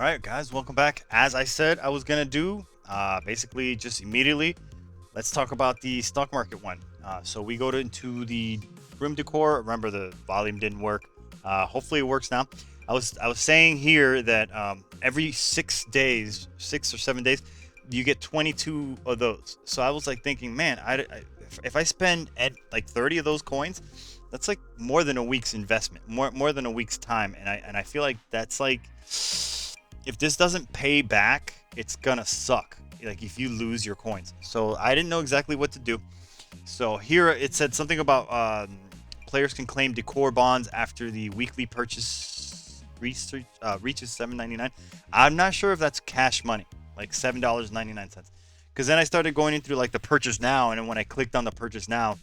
right, guys, welcome back. As I said, I was gonna do basically just immediately. Let's talk about the stock market one. So we into the room decor. Remember, the volume didn't work. Hopefully, it works now. I was saying here that every 6 days, 6 or 7 days, you get 22 of those. So I was like thinking, man, if I spend at like 30 of those coins, that's like more than a week's investment, more than a week's time, and I feel like that's like if this doesn't pay back, it's gonna suck. Like if you lose your coins. So I didn't know exactly what to do. So here it said something about players can claim decor bonds after the weekly purchase reaches $7.99. I'm not sure if that's cash money, like $7.99. Because then I started going into like the purchase now, and then when I clicked on the purchase now,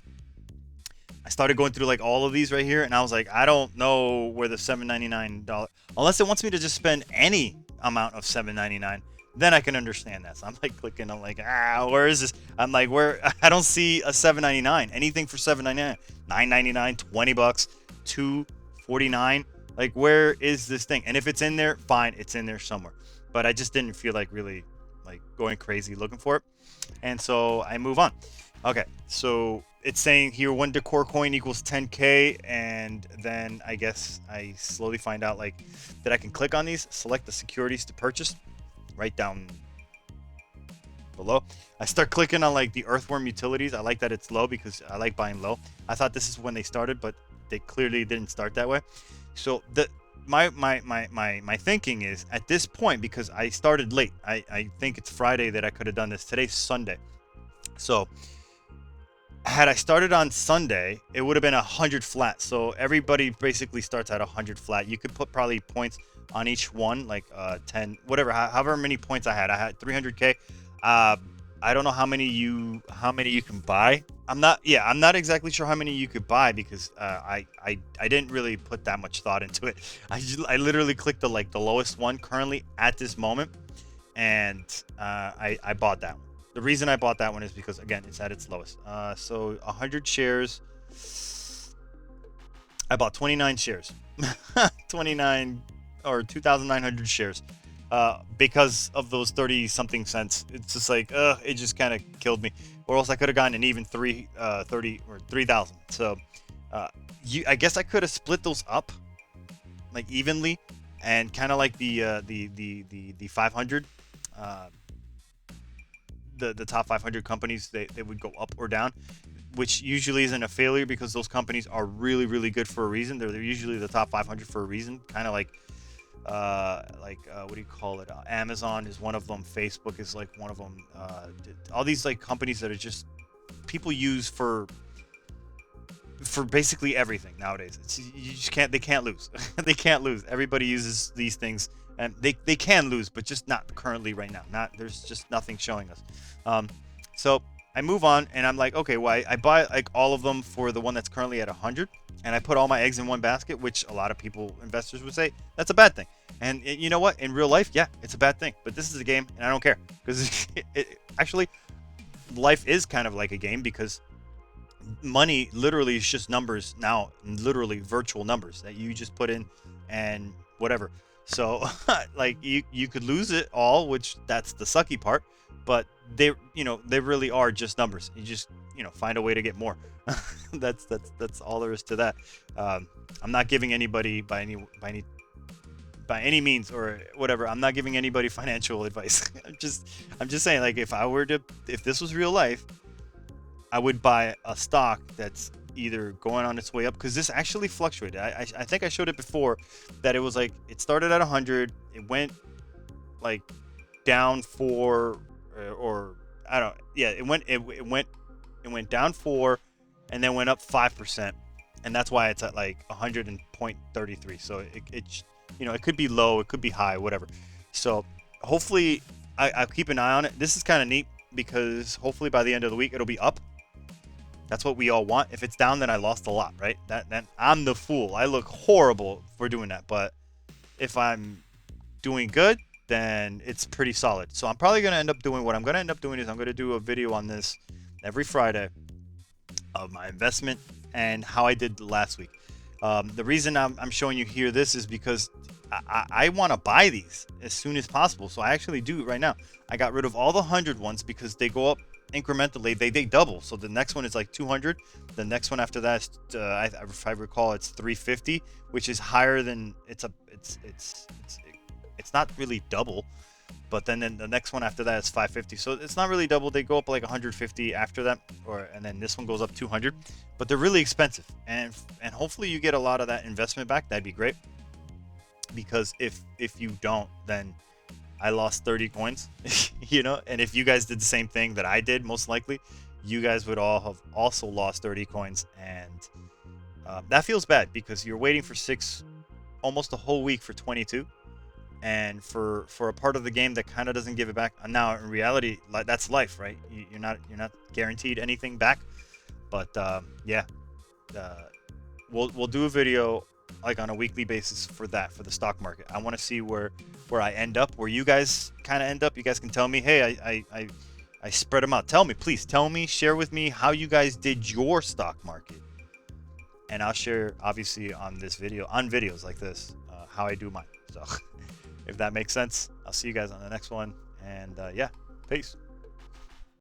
I started going through like all of these right here, and I was like, I don't know where the $7.99, unless it wants me to just spend any amount of $7.99, then I can understand that. So I'm like clicking, I'm like, where is this? I'm like, where? I don't see a $7.99. Anything for $7.99, $9.99, $20, $2.49. Like, where is this thing? And if it's in there, fine, it's in there somewhere. But I just didn't feel like really like going crazy looking for it, and so I move on. Okay, so it's saying here one decor coin equals 10k, and then I guess I slowly find out like that I can click on these, select the securities to purchase right down below. I start clicking on like the earthworm utilities. I like that it's low because I like buying low. I thought this is when they started, but they clearly didn't start that way. So my thinking is at this point, because I started late, I think it's Friday that I could have done this. Today's Sunday. So had I started on Sunday, it would have been 100 flat. So everybody basically starts at 100 flat. You could put probably points on each one, like 10, whatever, however many points I had. I had 300k. I don't know how many you can buy. I'm not exactly sure how many you could buy because I didn't really put that much thought into it. I literally clicked the lowest one currently at this moment, and I bought that one. The reason I bought that one is because, again, it's at its lowest. So 100 shares. I bought 29 shares. 29 or 2,900 shares. Because of those 30 something cents. It's just like, it just kind of killed me. Or else I could have gotten an even 30 or 3,000. So I guess I could have split those up like evenly, and kind of like the 500. The top 500 companies, they would go up or down, which usually isn't a failure because those companies are really, really good for a reason. They're usually the top 500 for a reason. Kind of like what do you call it? Amazon is one of them. Facebook is like one of them. All these like companies that are just people use for basically everything nowadays. You just can't. They can't lose. They can't lose. Everybody uses these things, and they can lose, but just not currently right now. Not There's just nothing showing us. So I move on, and I'm like, okay, well, I buy like all of them for the one that's currently at 100, and I put all my eggs in one basket, which a lot of investors would say that's a bad thing. And you know what? In real life, yeah, it's a bad thing. But this is a game, and I don't care because actually, life is kind of like a game because money literally is just numbers now, literally virtual numbers that you just put in and whatever. So like you could lose it all, which that's the sucky part, but they really are just numbers. You just find a way to get more. That's all there is to that. I'm not giving anybody by any means or whatever. I'm not giving anybody financial advice. I'm just saying, like, if this was real life, I would buy a stock that's either going on its way up, because this actually fluctuated. I think I showed it before that it was like it started at 100, it went like down 4, or I don't, yeah, it went down 4 and then went up 5%, and that's why it's at like 100.33. So it could be low, it could be high, whatever. So hopefully I'll keep an eye on it. This is kind of neat because hopefully by the end of the week it'll be up. That's what we all want. If it's down, then I lost a lot, right? That I'm the fool. I look horrible for doing that. But if I'm doing good, then it's pretty solid. So I'm probably going to end up doing what I'm going to end up doing is I'm going to do a video on this every Friday of my investment and how I did last week. The reason I'm showing you here this is because I want to buy these as soon as possible. So I actually do right now. I got rid of all the 100 ones because they go up incrementally. They double. So the next one is like 200. The next one after that, is, if I recall, it's 350, which is higher than it's not really double. But then the next one after that is 550. So it's not really double. They go up like 150 after that, and then this one goes up 200. But they're really expensive, and hopefully you get a lot of that investment back. That'd be great. Because if you don't, then I lost 30 coins, you know. And if you guys did the same thing that I did, most likely, you guys would all have also lost 30 coins, and that feels bad because you're waiting for almost a whole week for 22. And for a part of the game that kind of doesn't give it back. Now in reality, that's life, right? You're not guaranteed anything back. But yeah, we'll do a video like on a weekly basis for the stock market. I want to see where I end up, where you guys kind of end up. You guys can tell me, hey, I spread them out. Please tell me, share with me how you guys did your stock market, and I'll share obviously on videos like this how I do mine. So. If that makes sense, I'll see you guys on the next one. And yeah, peace.